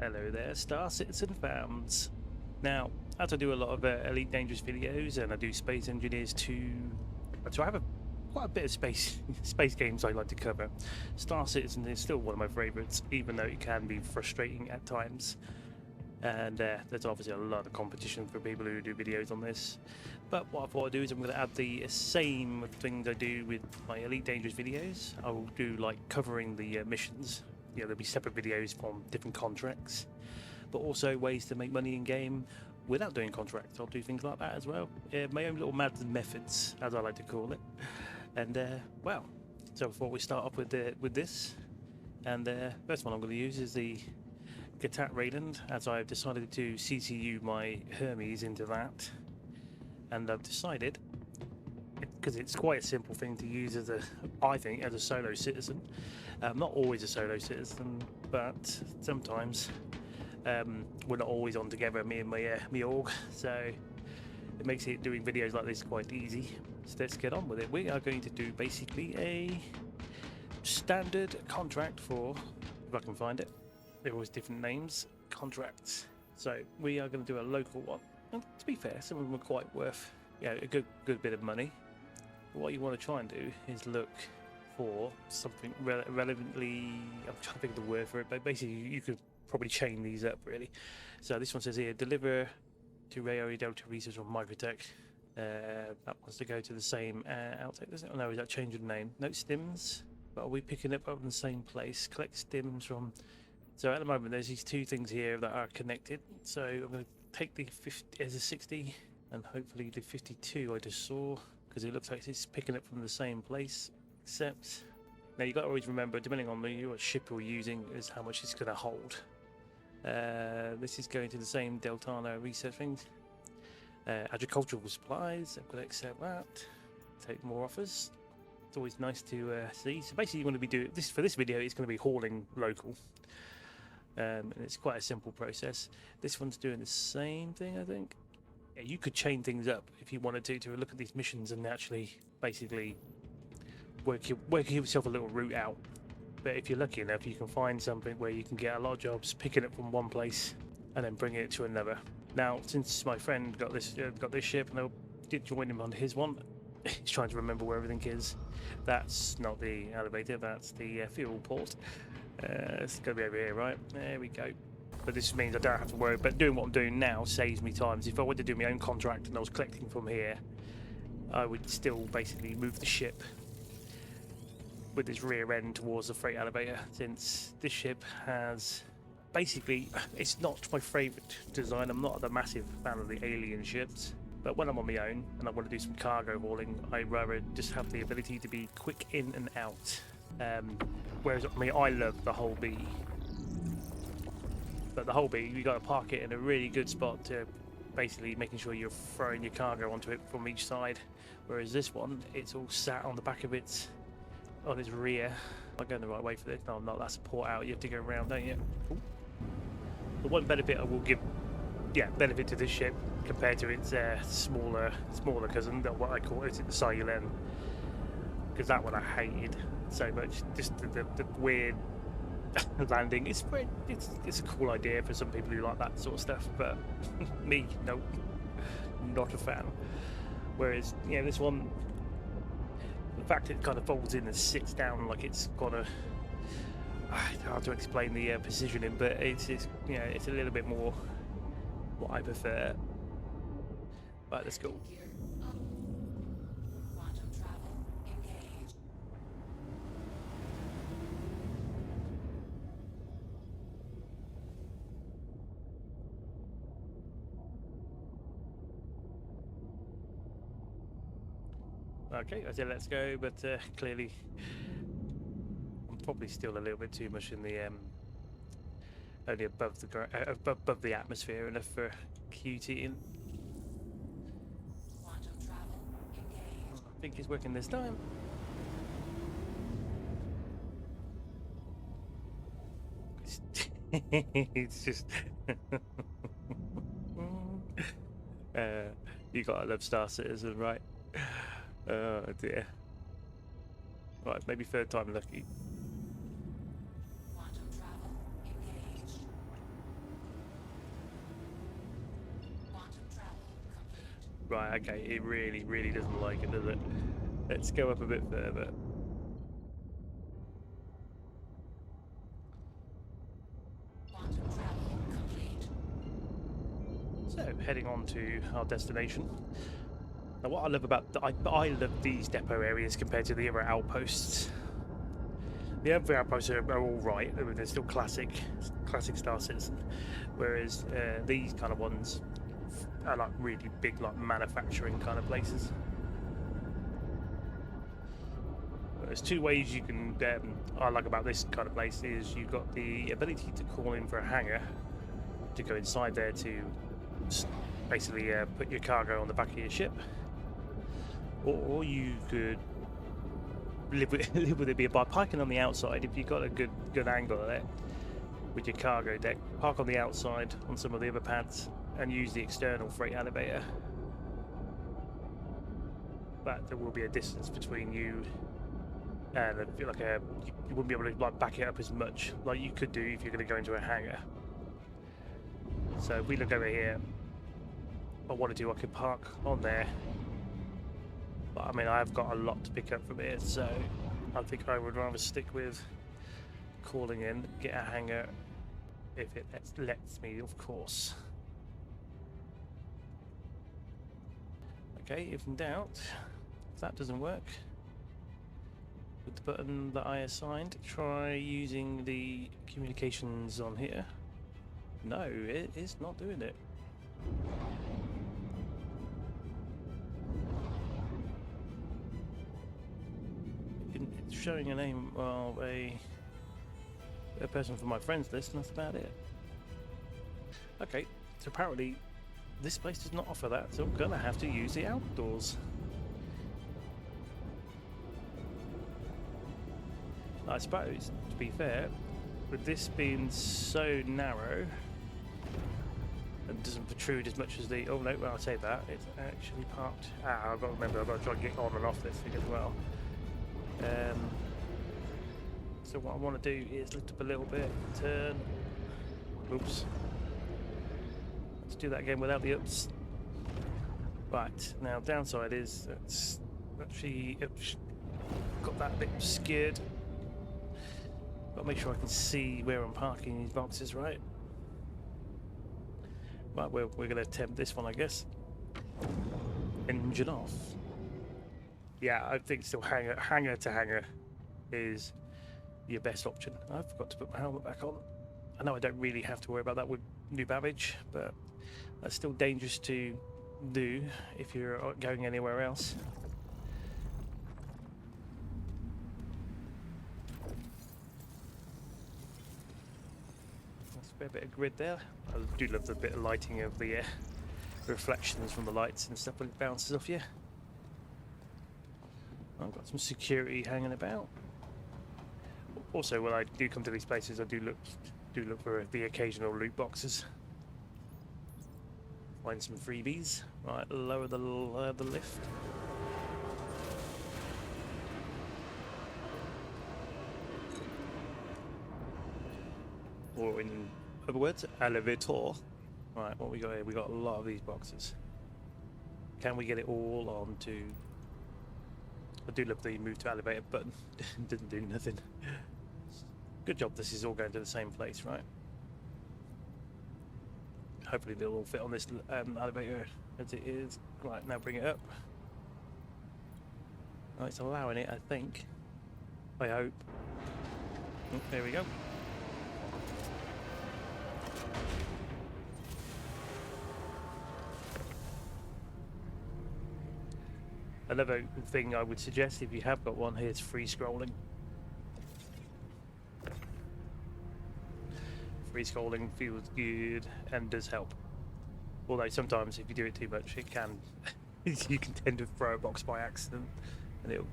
Hello there, Star Citizen fans. Now, as I do a lot of Elite Dangerous videos, and I do Space Engineers too, so I have quite a bit of space games I like to cover. Star Citizen is still one of my favourites, even though it can be frustrating at times. And there's obviously a lot of competition for people who do videos on this. But what I thought I'd do is I'm going to add the same things I do with my Elite Dangerous videos. I will do like covering the missions. You know, there'll be separate videos from different contracts, but also ways to make money in game without doing contracts. I'll do things like that as well. My own little methods, as I like to call it. And well, so before we start off with this, and first one I'm going to use is the Gatat Rayland, as I've decided to CCU my Hermes into that, and I've decided, because it's quite a simple thing to use as I think, as a solo citizen. Not always a solo citizen, but sometimes we're not always on together, me and my org, so it makes it doing videos like this quite easy. So let's get on with it. We are going to do basically a standard contract for, if I can find it, they're always different names, contracts. So we are going to do a local one, and to be fair, some of them are quite worth a good bit of money. But what you want to try and do is look for something relevantly, I'm trying to think of the word for it, but basically you could probably chain these up really. So this one says here, deliver to Rayo Delta Research on Microtech. That wants to go to the same outtake, doesn't it? Oh no, is that change of name? No, stims, but are we picking it up in the same place? Collect stims from, so at the moment there's these two things here that are connected. So I'm going to take the 50 as a 60 and hopefully the 52 I just saw, because it looks like it's picking up from the same place. Except, now you've got to always remember, depending on what ship you're using, is how much it's going to hold. This is going to the same Deltano research things. Agricultural supplies, I'm going to accept that. Take more offers. It's always nice to see. So basically, you're going to be doing this for this video. It's going to be hauling local, and it's quite a simple process. This one's doing the same thing, I think. Yeah, you could chain things up if you wanted to look at these missions and actually basically work yourself a little route out. But if you're lucky enough, you can find something where you can get a lot of jobs, picking it from one place and then bringing it to another. Now, since my friend got this ship and I did join him on his one, he's trying to remember where everything is. That's not the elevator, that's the fuel port. It's going to be over here, right? There we go. But this means I don't have to worry, but doing what I'm doing now saves me time. If I wanted to do my own contract and I was collecting from here, I would still basically move the ship with its rear end towards the freight elevator, since this ship has basically, it's not my favourite design. I'm not a massive fan of the alien ships, but when I'm on my own and I want to do some cargo hauling, I'd rather just have the ability to be quick in and out. Whereas I mean, I love the whole B, but the whole B, you got to park it in a really good spot to basically making sure you're throwing your cargo onto it from each side. Whereas this one, it's all sat on the back of its on its rear. I'm going the right way for this. No, I'm not. That's a port out. You have to go around, don't you? Ooh. The one benefit I will give, benefit to this ship compared to its smaller cousin, what I call it, the Silent, because that one I hated so much. Just the weird landing. It's a cool idea for some people who like that sort of stuff, but me, no, not a fan. Whereas this one, the fact it kind of folds in and sits down like it's got a, it's hard to explain the positioning, but it's a little bit more what I prefer. Right, let's go. Okay, I said let's go, but clearly I'm probably still a little bit too much in the only above the atmosphere enough for QTing. I think it's working this time. It's just you gotta love Star Citizen, right? Oh dear. Right, maybe third time lucky. Right, okay, it really doesn't like it, does it? Let's go up a bit further. So, heading on to our destination. Now, what I love about I love these depot areas compared to the other outposts. The other outposts are all right; they're still classic Star Citizen, whereas these kind of ones are like really big, like manufacturing kind of places. There's two ways you can. I like about this kind of place is you've got the ability to call in for a hangar to go inside there to basically put your cargo on the back of your ship, or you could live with it by parking on the outside if you've got a good angle at it with your cargo deck. Park on the outside on some of the other pads and use the external freight elevator. But there will be a distance between you and you wouldn't be able to like back it up as much like you could do if you're going to go into a hangar. So if we look over here, I want to do, I could park on there. But I mean, I've got a lot to pick up from here, so I think I would rather stick with calling in, get a hangar, if it lets me, of course. Okay, if in doubt, if that doesn't work, with the button that I assigned, try using the communications on here. No, it is not doing it. It's showing a name of a person from my friends list, and that's about it. Okay, so apparently this place does not offer that, so I'm gonna have to use the outdoors. I suppose, to be fair, with this being so narrow and doesn't protrude as much as the... Oh no, well, I'll say that, it's actually parked... I've got to remember, I've got to try and get on and off this thing as well. So what I want to do is lift up a little bit, turn... Oops. Let's do that again without the ups. Right, now downside is that's actually got that a bit obscured. Got to make sure I can see where I'm parking these boxes, right? Right, we're going to attempt this one, I guess. Engine off. Yeah, I think still hangar to hangar is your best option. I forgot to put my helmet back on. I know I don't really have to worry about that with new baggage, but that's still dangerous to do if you're going anywhere else. That's a fair bit of grid there. I do love the bit of lighting of the reflections from the lights and stuff when it bounces off you. I've got some security hanging about. Also, when I do come to these places, I do look for the occasional loot boxes. Find some freebies. Right, lower the lift. Or in other words, elevator. Right, what we got here? We got a lot of these boxes. Can we get it all onto? I do love the move to elevator button. Didn't do nothing. Good job. This is all going to the same place, right? Hopefully they'll all fit on this elevator as it is. Right, now bring it up. Oh, it's allowing it, I think. I hope. Oh, there we go. Another thing I would suggest, if you have got one here, is free scrolling. Free scrolling feels good and does help. Although sometimes if you do it too much, it can you can tend to throw a box by accident and it'll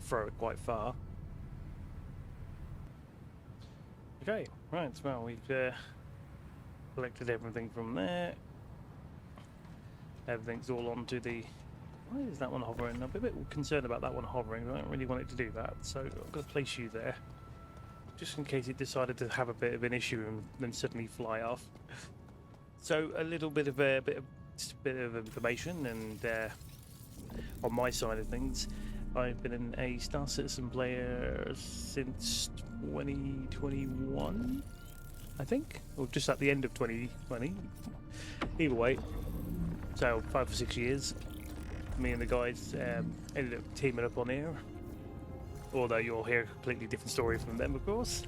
throw it quite far. Okay, right, well we've collected everything from there. Everything's all onto the... Why is that one hovering? I'm a bit concerned about that one hovering. I don't really want it to do that, so I'm going to place you there, just in case it decided to have a bit of an issue and then suddenly fly off. So a little bit of just a bit of information, and on my side of things, I've been a Star Citizen player since 2021, I think, or just at the end of 2020. Either way, so 5 or 6 years. Me and the guys ended up teaming up on here. Although you'll hear a completely different story from them, of course,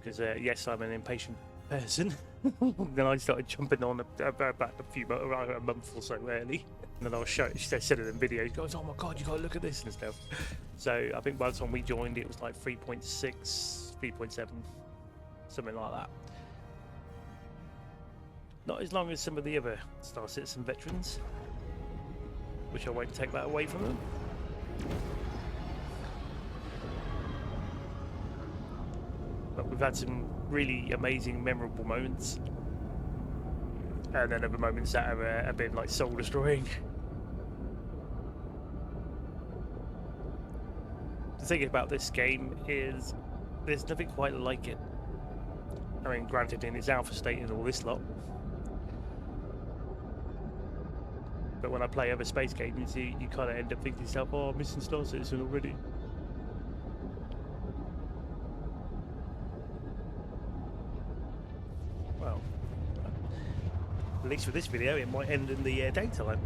because yes, I'm an impatient person. Then I started jumping on about a month or so early, and then I was sending them videos. Goes, oh my god, you gotta look at this and stuff. So I think by the time we joined, it was like 3.6, 3.7, something like that. Not as long as some of the other Star Citizen veterans, which I won't take that away from them. But we've had some really amazing, memorable moments, and then other moments that have been like soul destroying. The thing about this game is there's nothing quite like it. I mean, granted, in its alpha state and all this lot, but when I play other space games, you kind of end up thinking to yourself, oh, I'm missing Star Citizen already. Well, at least for this video, it might end in the daytime.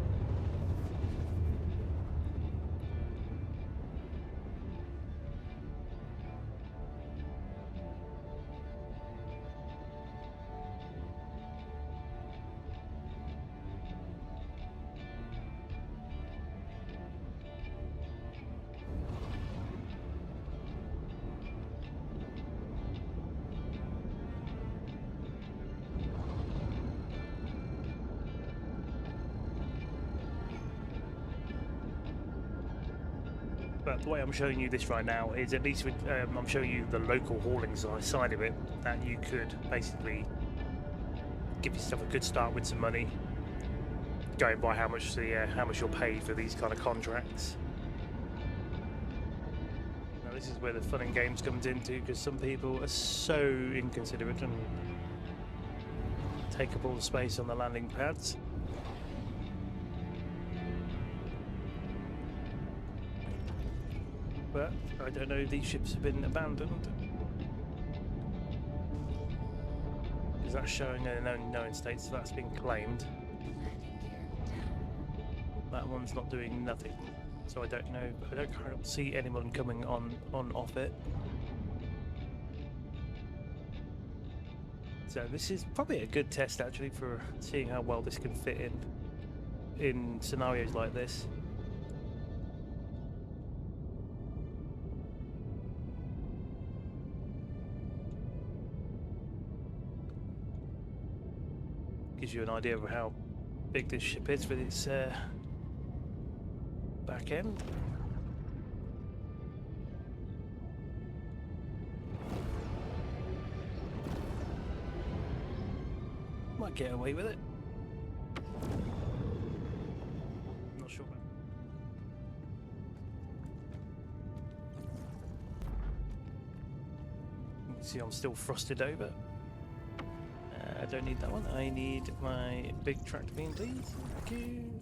But the way I'm showing you this right now is, at least with, I'm showing you the local hauling side of it, that you could basically give yourself a good start with some money, going by how much you'll pay for these kind of contracts. Now this is where the fun and games comes into, because some people are so inconsiderate and take up all the space on the landing pads. But I don't know if these ships have been abandoned, because that's showing an unknown state, so that's been claimed. That one's not doing nothing, so I don't know. I don't see anyone coming on off it. So this is probably a good test actually for seeing how well this can fit in scenarios like this. Gives you an idea of how big this ship is with its back end. Might get away with it. Not sure. You can see I'm still frosted over. I don't need that one. I need my big tractor beam, please. Thank you.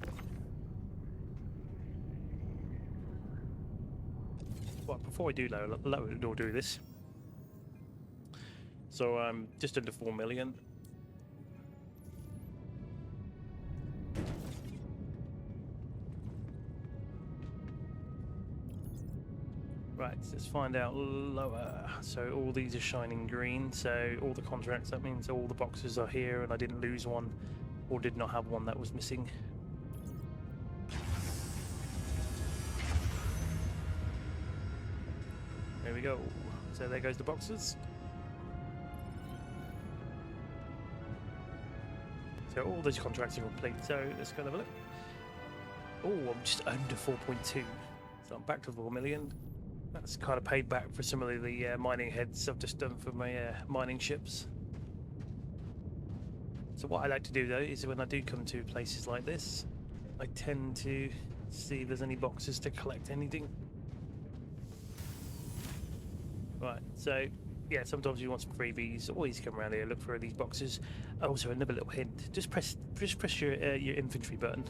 Well, before I do do this, so I'm just under 4 million. Right, let's find out lower. So all these are shining green, so all the contracts, that means all the boxes are here and I didn't lose one or did not have one that was missing. There we go. So there goes the boxes. So all those contracts are complete, so let's go have a look. Oh, I'm just under 4.2, so I'm back to 4 million. That's kind of paid back for some of the mining heads I've just done for my mining ships. So what I like to do though is when I do come to places like this, I tend to see if there's any boxes to collect anything. Right, so yeah, sometimes you want some freebies. Always come around here, look for these boxes. Also, another little hint: just press your inventory button,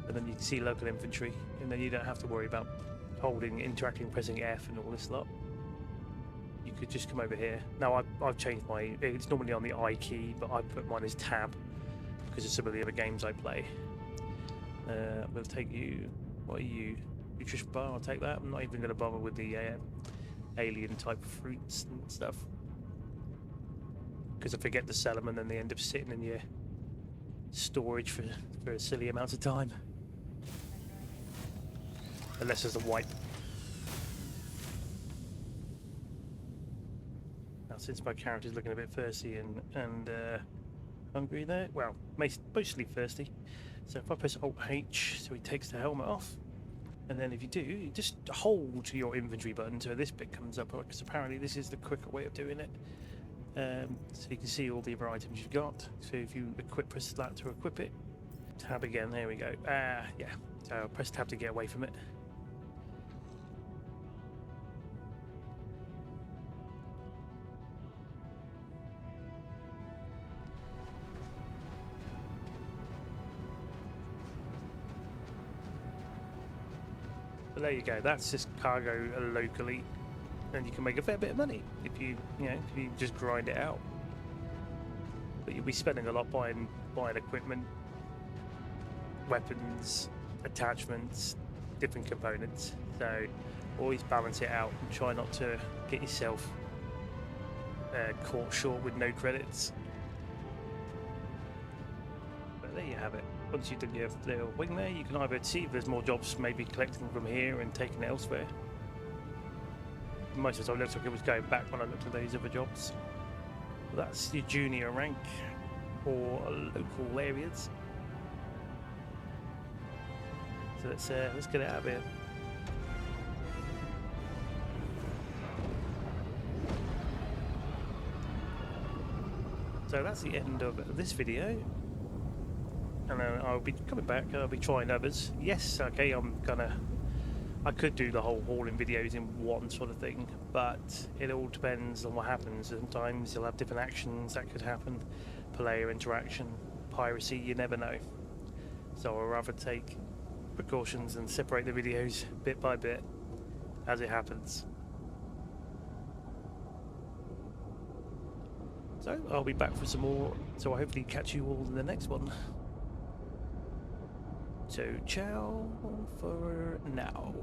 and then you can see local inventory, and then you don't have to worry about holding, interacting, pressing F, and all this lot. You could just come over here. Now I've changed my. It's normally on the I key, but I put mine as tab because of some of the other games I play. I'm going to take you. What are you? Nutrition bar. I'll take that. I'm not even going to bother with the alien type fruits and stuff because I forget to sell them and then they end up sitting in your storage for a silly amount of time. Unless there's a wipe. Now, since my character's looking a bit thirsty and hungry there, well, mostly thirsty. So if I press Alt H, so he takes the helmet off, and then if you do, you just hold your inventory button so this bit comes up, because apparently this is the quicker way of doing it. So you can see all the other items you've got. So if you press that to equip it, tab again, there we go. Yeah, so I'll press tab to get away from it. But there you go, that's just cargo locally, and you can make a fair bit of money if you just grind it out. But you'll be spending a lot buying equipment, weapons, attachments, different components. So always balance it out and try not to get yourself caught short with no credits. But there you have it. Once you've done your little wing there, you can either see if there's more jobs, maybe collecting from here and taking it elsewhere. Most of the time it looks like it was going back when I looked at those other jobs. But that's your junior rank or local areas. So let's get it out of here. So that's the end of this video. And then I'll be coming back, I'll be trying others. Yes, okay, I could do the whole hauling videos in one sort of thing, but it all depends on what happens. Sometimes you'll have different actions that could happen, player interaction, piracy, you never know. So I'd rather take precautions and separate the videos bit by bit as it happens. So I'll be back for some more, so I hopefully catch you all in the next one. So ciao for now.